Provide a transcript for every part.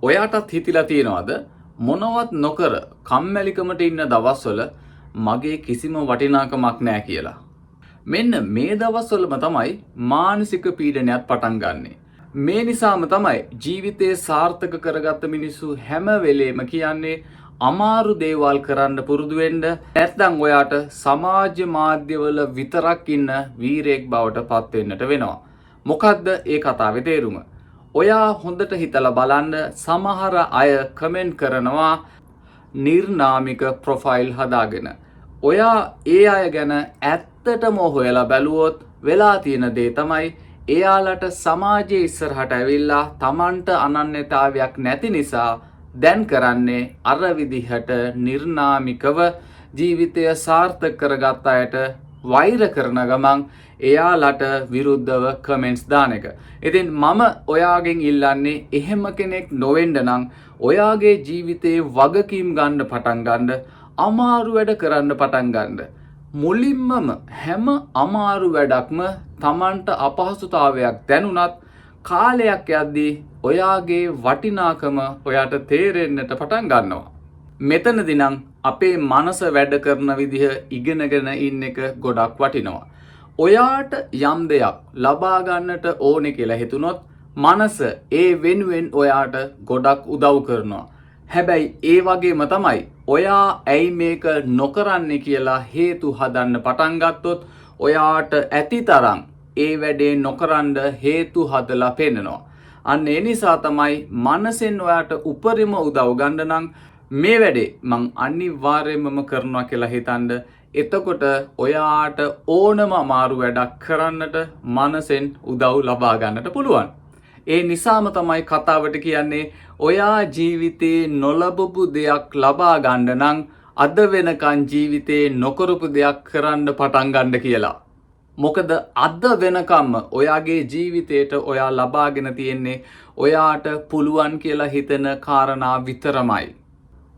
ඔයාටත් හිතිලා තියෙනවද මොනවත් නොකර කම්මැලිකමට ඉන්න දවස්වල මගේ කිසිම වටිනාකමක් නැහැ කියලා. මෙන්න මේ දවස්වලම තමයි මානසික පීඩනයක් පටන් ගන්නෙ. මේ නිසාම තමයි ජීවිතේ සාර්ථක කරගත්ත මිනිස්සු හැම වෙලේම කියන්නේ අමාරු දේවල් කරන්න පුරුදු වෙන්න. නැත්නම් ඔයාට සමාජ මාධ්‍යවල විතරක් ඉන්න වීරයෙක් බවට පත් වෙන්නට වෙනවා. මොකද්ද ඒ කතාවේ තේරුම? ඔයා හොඳට හිතලා බලන්න සමහර අය කමෙන්ට් කරනවා නිර්නාමික ප්‍රොෆයිල් හදාගෙන. ඔයා ඒ අය ගැන ඇත්තටම හොයලා බැලුවොත් වෙලා තියෙන දේ තමයි එයාලට සමාජයේ ඉස්සරහට ඇවිල්ලා Tamanට අනන්‍යතාවයක් නැති නිසා දැන් කරන්නේ අර විදිහට නිර්නාමිකව ජීවිතය සාර්ථක කරගත් අයට වෛර කරන ගමන් එයාලට විරුද්ධව කමෙන්ට්ස් දාන එක. ඉතින් මම ඔයාගෙන් ඉල්ලන්නේ එහෙම කෙනෙක් නොවෙන්න නම් ඔයාගේ ජීවිතේ වගකීම් ගන්න පටන් ගන්න, අමාරු වැඩ කරන්න පටන් ගන්න. මුලින්මම හැම අමාරු වැඩක්ම Tamanට අපහසුතාවයක් දැනුණත් කාලයක් යද්දී ඔයාගේ වටිනාකම ඔයාට තේරෙන්නට පටන් ගන්නවා. මෙතනදී නම් අපේ මනස වැඩ කරන විදිහ ඉගෙනගෙන ඉන්න එක ගොඩක් වටිනවා. ඔයාට යම් දෙයක් ලබා ගන්නට ඕනේ කියලා හිතුනොත් මනස ඒ වෙනුවෙන් ඔයාට ගොඩක් උදව් කරනවා. හැබැයි ඒ වගේම තමයි ඔයා ඇයි මේක නොකරන්නේ කියලා හේතු හදන්න පටන් ගත්තොත් ඔයාට ඇතිතරම් ඒ වැඩේ නොකරන්න හේතු හදලා පෙන්නනවා. අන්න ඒ නිසා තමයි මනසෙන් ඔයාට උපරිම උදව් ගන්න නම් මේ වැඩේ මං අනිවාර්යයෙන්ම කරනවා කියලා හිතන්න. එතකොට ඔයාට ඕනම අමාරු වැඩක් කරන්නට මනසෙන් උදව් ලබා ගන්නට පුළුවන්. ඒ නිසාම තමයි කතාවට කියන්නේ ඔයා ජීවිතේ නොලබපු දෙයක් ලබා ගන්න නම් අද වෙනකන් ජීවිතේ නොකරපු දෙයක් කරන්න පටන් ගන්න කියලා. මොකද අද වෙනකම්ම ඔයාගේ ජීවිතේට ඔයා ලබාගෙන තියෙන්නේ ඔයාට පුළුවන් කියලා හිතන කාරණා විතරමයි.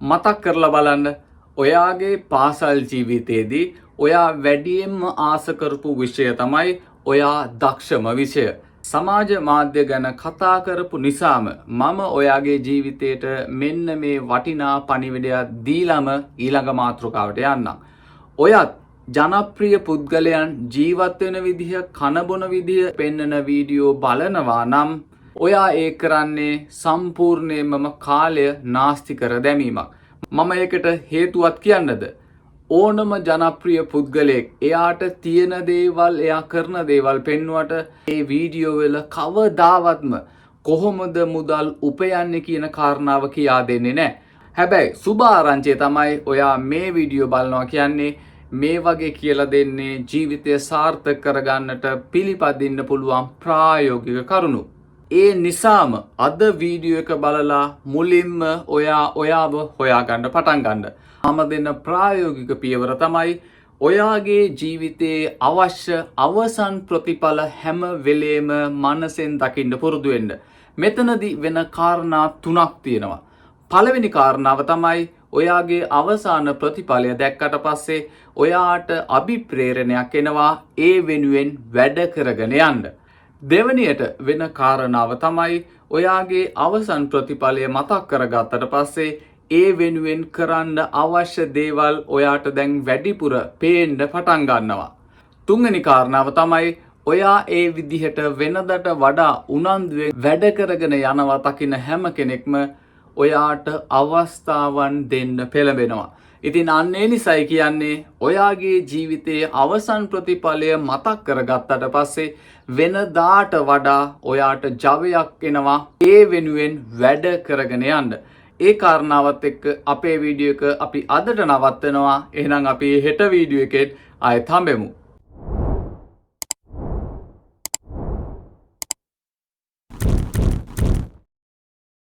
මතක් කරලා බලන්න ඔයාගේ පාසල් ජීවිතයේදී ඔයා වැඩියෙන්ම ආස කරපු විෂය තමයි ඔයා දක්ෂම විෂය. සමාජ මාධ්‍ය ගැන කතා කරපු නිසාම මම ඔයාගේ ජීවිතයට මෙන්න මේ වටිනා පණිවිඩයක් දීලම ඊළඟ මාතෘකාවට යන්නම්. ඔයත් ජනප්‍රිය පුද්ගලයන් ජීවත් වෙන විදිහ, කනබොන විදිහ පෙන්වන වීඩියෝ බලනවා නම් ඔයා ඒ කරන්නේ සම්පූර්ණයෙන්ම කාලය නාස්ති කර දැමීමක්. මම ඒකට හේතුවක් කියන්නද? ඕනම ජනප්‍රිය පුද්ගලයෙක් එයාට තියෙන දේවල්, එයා කරන දේවල් පෙන්වුවට ඒ වීඩියෝ වල කවදාවත්ම කොහොමද මුදල් උපයන්නේ කියන කාරණාව කියා දෙන්නේ නැහැ. හැබැයි සුබ ආරංචිය තමයි ඔයා මේ වීඩියෝ බලනවා කියන්නේ මේ වගේ කියලා දෙන්නේ ජීවිතය සාර්ථක කරගන්නට පිළිපදින්න පුළුවන් ප්‍රායෝගික කරුණු. ඒ නිසාම අද වීඩියෝ එක බලලා මුලින්ම ඔයාව හොයාගන්න පටන් ගන්න. මම දෙන ප්‍රායෝගික පියවර තමයි ඔයාගේ ජීවිතයේ අවශ්‍ය අවසන් ප්‍රතිඵල හැම වෙලේම මනසෙන් දකින්න පුරුදු වෙන්න. මෙතනදී වෙන කාරණා තුනක් තියෙනවා. පළවෙනි කාරණාව තමයි ඔයාගේ අවසාන ප්‍රතිඵලය දැක්කට පස්සේ ඔයාට අභිප්‍රේරණයක් එනවා ඒ වෙනුවෙන් වැඩ කරගෙන යන්න. දෙවැනියට වෙන කාරණාව තමයි ඔයාගේ අවසන් ප්‍රතිඵලය මතක් කරගත්තට පස්සේ ඒ වෙනුවෙන් කරන්න අවශ්‍ය දේවල් ඔයාට දැන් වැඩිපුර පේන්න පටන් ගන්නවා. තුන්වෙනි කාරණාව තමයි ඔයා ඒ විදිහට වෙනදට වඩා උනන්දුවෙන් වැඩ කරගෙන යනවා දකින්න හැම කෙනෙක්ම ඔයාට අවස්ථාවන් දෙන්න පෙළඹෙනවා. ඉතින් අන්න ඒ නිසයි කියන්නේ ඔයාගේ ජීවිතයේ අවසන් ප්‍රතිඵලය මතක් කරගත්තට පස්සේ වෙනදාට වඩා ඔයාට ජවයක් එනවා ඒ වෙනුවෙන් වැඩ කරගෙන යන්න. ඒ කාරණාවත් එක්ක අපේ වීඩියෝ එක අපි අදට නවත්තනවා. එහෙනම් අපි හෙට වීඩියෝ එකෙත් ආයෙත් හම්බෙමු.